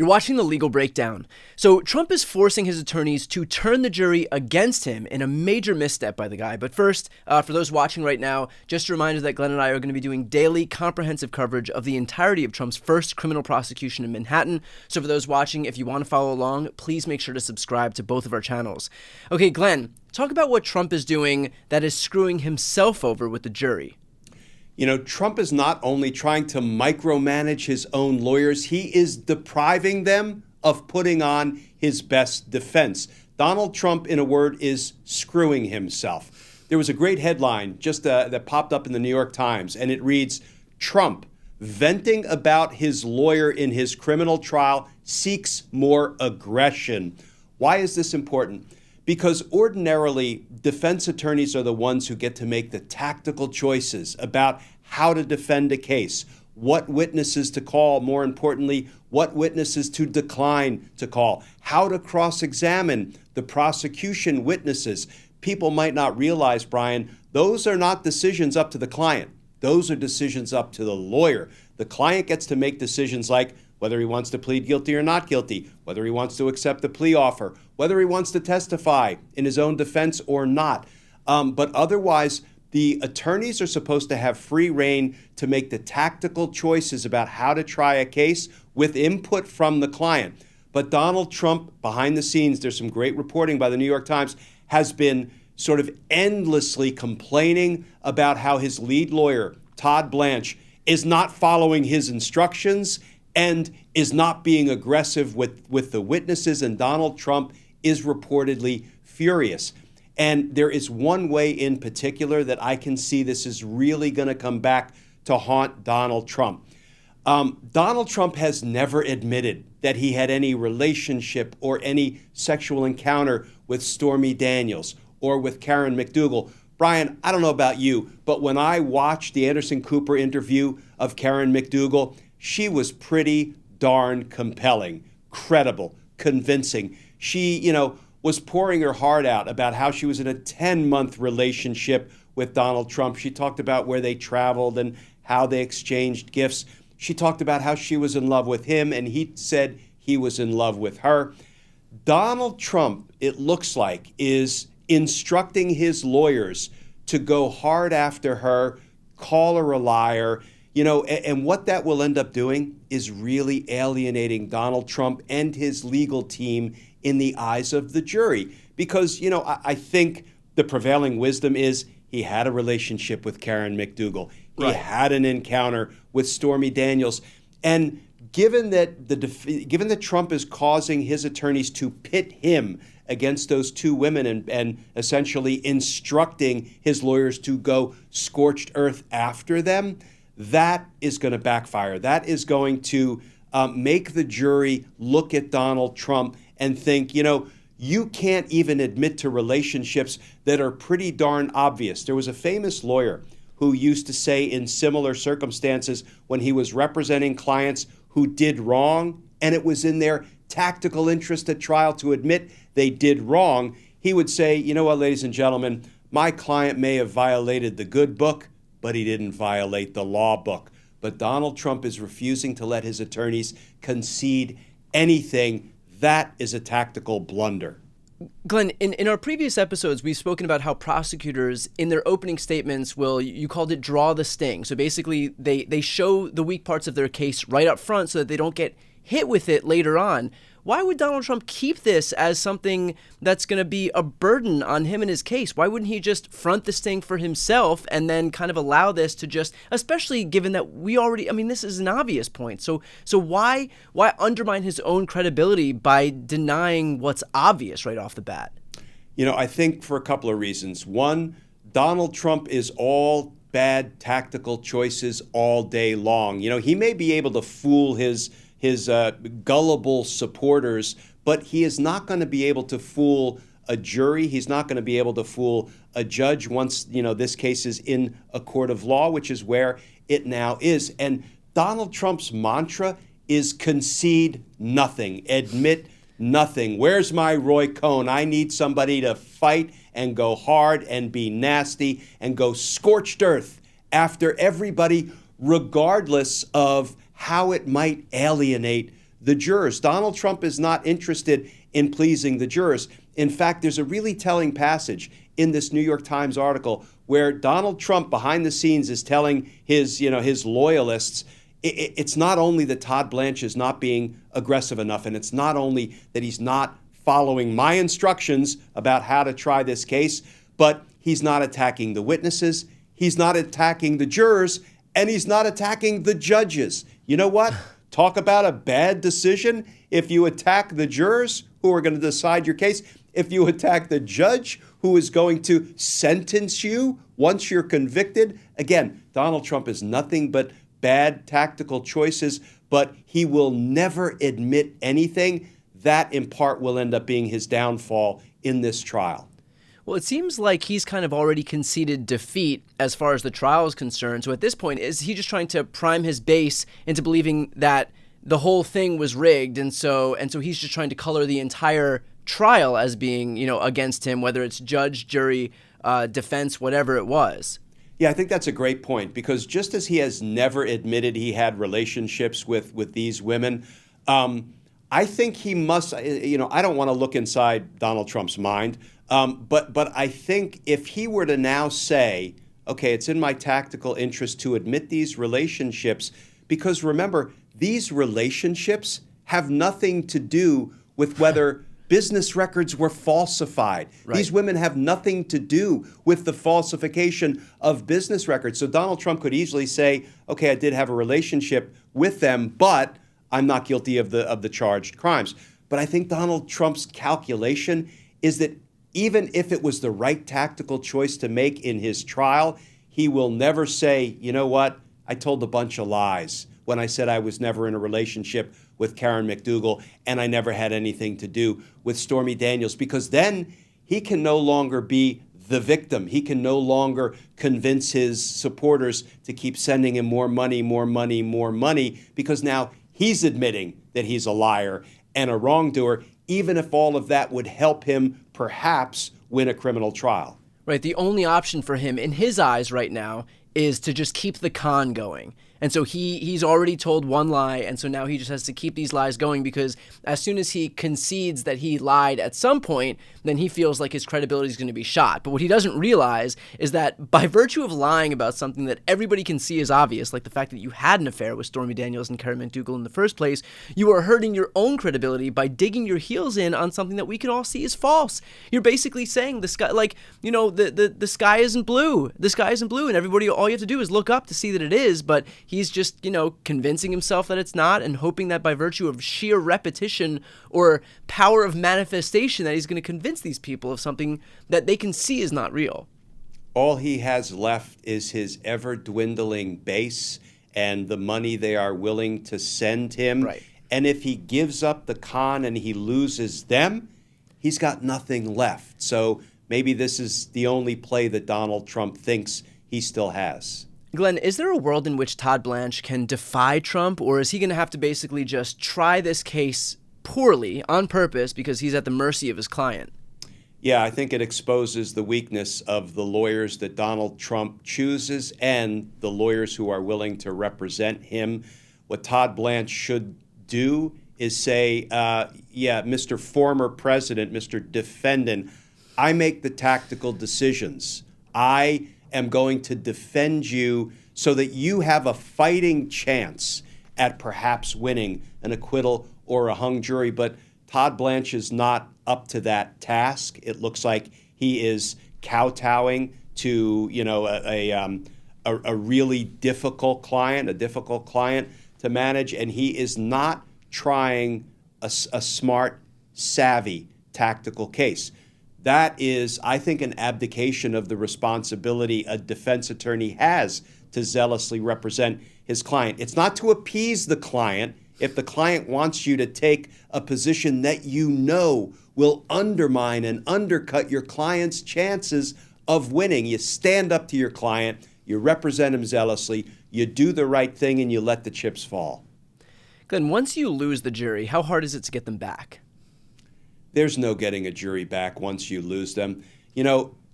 You're watching The Legal Breakdown. So Trump is forcing his attorneys to turn the jury against him in a major misstep by the guy. But first, for those watching right now, just a reminder that Glenn and I are going to be doing daily comprehensive coverage of the entirety of Trump's first criminal prosecution in Manhattan. So for those watching, if you want to follow along, please make sure to subscribe to both of our channels. Okay, Glenn, talk about what Trump is doing that is screwing himself over with the jury. You know, Trump is not only trying to micromanage his own lawyers, he is depriving them of putting on his best defense. Donald Trump, in a word, is screwing himself. There was a great headline just that popped up in the New York Times, and it reads, "Trump, venting about his lawyer in his criminal trial, seeks more aggression." Why is this important? Because ordinarily, defense attorneys are the ones who get to make the tactical choices about how to defend a case, what witnesses to call, more importantly, what witnesses to decline to call, how to cross-examine the prosecution witnesses. People might not realize, Brian, those are not decisions up to the client. Those are decisions up to the lawyer. The client gets to make decisions like whether he wants to plead guilty or not guilty, whether he wants to accept the plea offer, whether he wants to testify in his own defense or not. But otherwise, the attorneys are supposed to have free rein to make the tactical choices about how to try a case with input from the client. But Donald Trump, behind the scenes, there's some great reporting by the New York Times, has been sort of endlessly complaining about how his lead lawyer, Todd Blanche, is not following his instructions and is not being aggressive with the witnesses, and Donald Trump is reportedly furious. And there is one way in particular that I can see this is really going to come back to haunt Donald Trump. Donald Trump has never admitted that he had any relationship or any sexual encounter with Stormy Daniels or with Karen McDougal. Brian, I don't know about you, but when I watched the Anderson Cooper interview of Karen McDougal, she was pretty darn compelling, credible, convincing. She, was pouring her heart out about how she was in a 10-month relationship with Donald Trump. She talked about where they traveled and how they exchanged gifts. She talked about how she was in love with him and he said he was in love with her. Donald Trump, it looks like, is instructing his lawyers to go hard after her, call her a liar, and what that will end up doing is really alienating Donald Trump and his legal team in the eyes of the jury. Because, I think the prevailing wisdom is he had a relationship with Karen McDougal. He had an encounter with Stormy Daniels. And given that Trump is causing his attorneys to pit him against those two women and essentially instructing his lawyers to go scorched earth after them, that is going to backfire. That is going to make the jury look at Donald Trump and think, you can't even admit to relationships that are pretty darn obvious. There was a famous lawyer who used to say in similar circumstances when he was representing clients who did wrong, and it was in their tactical interest at trial to admit they did wrong, he would say, you know what, ladies and gentlemen, my client may have violated the good book, but he didn't violate the law book. But Donald Trump is refusing to let his attorneys concede anything. That is a tactical blunder. Glenn, in our previous episodes, we've spoken about how prosecutors, in their opening statements, you called it draw the sting. So basically, they show the weak parts of their case right up front so that they don't get hit with it later on. Why would Donald Trump keep this as something that's going to be a burden on him and his case? Why wouldn't he just front this thing for himself and then kind of allow this to just, especially given that this is an obvious point. So why undermine his own credibility by denying what's obvious right off the bat? I think for a couple of reasons. One, Donald Trump is all bad tactical choices all day long. He may be able to fool his gullible supporters, but he is not going to be able to fool a jury. He's not going to be able to fool a judge once, this case is in a court of law, which is where it now is. And Donald Trump's mantra is concede nothing, admit nothing. Where's my Roy Cohn? I need somebody to fight and go hard and be nasty and go scorched earth after everybody, regardless of how it might alienate the jurors. Donald Trump is not interested in pleasing the jurors. In fact, there's a really telling passage in this New York Times article where Donald Trump behind the scenes is telling his loyalists, it's not only that Todd Blanche is not being aggressive enough, and it's not only that he's not following my instructions about how to try this case, but he's not attacking the witnesses, he's not attacking the jurors, and he's not attacking the judges. You know what? Talk about a bad decision. If you attack the jurors who are going to decide your case, if you attack the judge who is going to sentence you once you're convicted. Again, Donald Trump is nothing but bad tactical choices, but he will never admit anything. That, in part, will end up being his downfall in this trial. Well, it seems like he's kind of already conceded defeat as far as the trial is concerned. So at this point, is he just trying to prime his base into believing that the whole thing was rigged, and so he's just trying to color the entire trial as being, against him, whether it's judge, jury, defense, whatever it was? Yeah, I think that's a great point, because just as he has never admitted he had relationships with these women, I think he must, I don't want to look inside Donald Trump's mind, but I think if he were to now say, okay, it's in my tactical interest to admit these relationships, because remember, these relationships have nothing to do with whether business records were falsified. Right. These women have nothing to do with the falsification of business records. So Donald Trump could easily say, okay, I did have a relationship with them, but I'm not guilty of the charged crimes. But I think Donald Trump's calculation is that even if it was the right tactical choice to make in his trial, he will never say, you know what, I told a bunch of lies when I said I was never in a relationship with Karen McDougal and I never had anything to do with Stormy Daniels, because then he can no longer be the victim. He can no longer convince his supporters to keep sending him more money, because now he's admitting that he's a liar and a wrongdoer, even if all of that would help him perhaps win a criminal trial. Right. The only option for him in his eyes right now is to just keep the con going. And so he's already told one lie, and so now he just has to keep these lies going, because as soon as he concedes that he lied at some point, then he feels like his credibility is going to be shot. But what he doesn't realize is that by virtue of lying about something that everybody can see is obvious, like the fact that you had an affair with Stormy Daniels and Karen McDougal in the first place, you are hurting your own credibility by digging your heels in on something that we can all see is false. You're basically saying the sky, the sky isn't blue. The sky isn't blue, and everybody, all you have to do is look up to see that it is, but he's just, convincing himself that it's not, and hoping that by virtue of sheer repetition or power of manifestation that he's going to convince these people of something that they can see is not real. All he has left is his ever-dwindling base and the money they are willing to send him. Right. And if he gives up the con and he loses them, he's got nothing left. So maybe this is the only play that Donald Trump thinks he still has. Glenn, is there a world in which Todd Blanche can defy Trump, or is he going to have to basically just try this case poorly on purpose because he's at the mercy of his client? Yeah, I think it exposes the weakness of the lawyers that Donald Trump chooses and the lawyers who are willing to represent him. What Todd Blanche should do is say, Mr. Former President, Mr. Defendant, I make the tactical decisions. I am going to defend you so that you have a fighting chance at perhaps winning an acquittal or a hung jury. But Todd Blanche is not up to that task. It looks like he is kowtowing to, a really difficult client to manage, and he is not trying a smart, savvy tactical case. That is, I think, an abdication of the responsibility a defense attorney has to zealously represent his client. It's not to appease the client. If the client wants you to take a position that you know will undermine and undercut your client's chances of winning, you stand up to your client, you represent him zealously, you do the right thing, and you let the chips fall. Glenn, once you lose the jury, how hard is it to get them back? There's no getting a jury back once you lose them.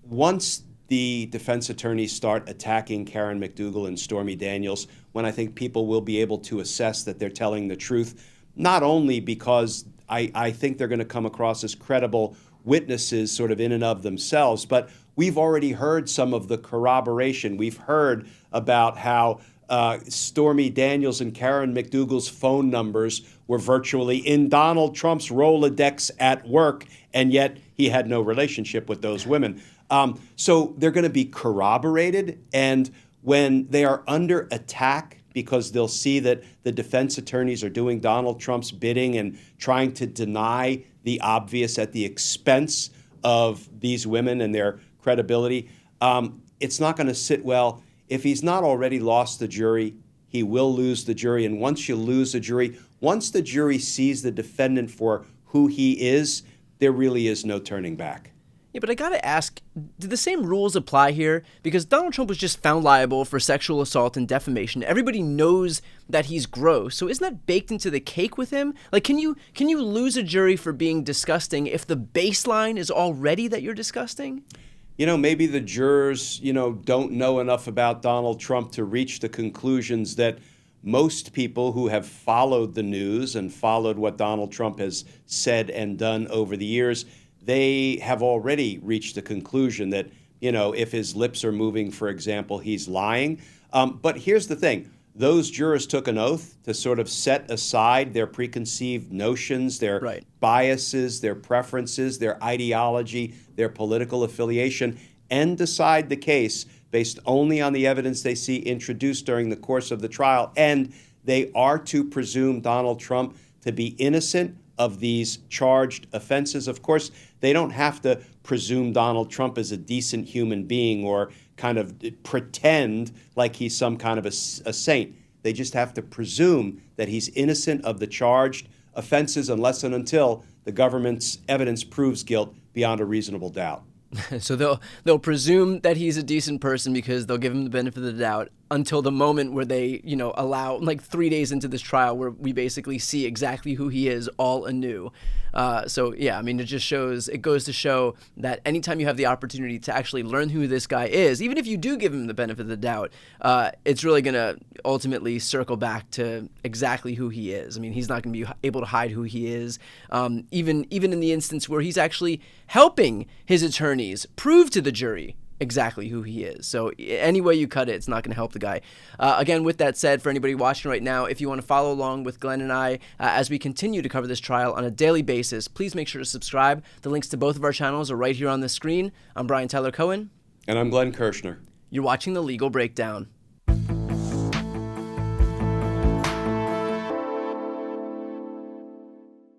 Once the defense attorneys start attacking Karen McDougal and Stormy Daniels, when I think people will be able to assess that they're telling the truth, not only because I think they're going to come across as credible witnesses sort of in and of themselves, but we've already heard some of the corroboration. We've heard about how Stormy Daniels and Karen McDougal's phone numbers were virtually in Donald Trump's Rolodex at work, and yet he had no relationship with those women. So they're going to be corroborated, and when they are under attack because they'll see that the defense attorneys are doing Donald Trump's bidding and trying to deny the obvious at the expense of these women and their credibility, it's not going to sit well. If he's not already lost the jury, he will lose the jury. And once you lose the jury, once the jury sees the defendant for who he is, there really is no turning back. Yeah, but I gotta ask, do the same rules apply here? Because Donald Trump was just found liable for sexual assault and defamation. Everybody knows that he's gross, so isn't that baked into the cake with him? Like, can you lose a jury for being disgusting if the baseline is already that you're disgusting? Maybe the jurors, don't know enough about Donald Trump to reach the conclusions that most people who have followed the news and followed what Donald Trump has said and done over the years, they have already reached the conclusion that, if his lips are moving, for example, he's lying. But here's the thing. Those jurors took an oath to sort of set aside their preconceived notions, their biases, their preferences, their ideology, their political affiliation, and decide the case based only on the evidence they see introduced during the course of the trial. And they are to presume Donald Trump to be innocent of these charged offenses. Of course, they don't have to presume Donald Trump is a decent human being or kind of pretend like he's some kind of a saint. They just have to presume that he's innocent of the charged offenses unless and until the government's evidence proves guilt beyond a reasonable doubt. So they'll presume that he's a decent person because they'll give him the benefit of the doubt until the moment where they, allow, like 3 days into this trial where we basically see exactly who he is all anew. It goes to show that anytime you have the opportunity to actually learn who this guy is, even if you do give him the benefit of the doubt, it's really going to ultimately circle back to exactly who he is. I mean, he's not going to be able to hide who he is, even in the instance where he's actually helping his attorneys prove to the jury exactly who he is. So any way you cut it, it's not going to help the guy. Again, with that said, for anybody watching right now, if you want to follow along with Glenn and I as we continue to cover this trial on a daily basis, please make sure to subscribe. The links to both of our channels are right here on the screen. I'm Brian Tyler Cohen. And I'm Glenn Kirshner. You're watching The Legal Breakdown.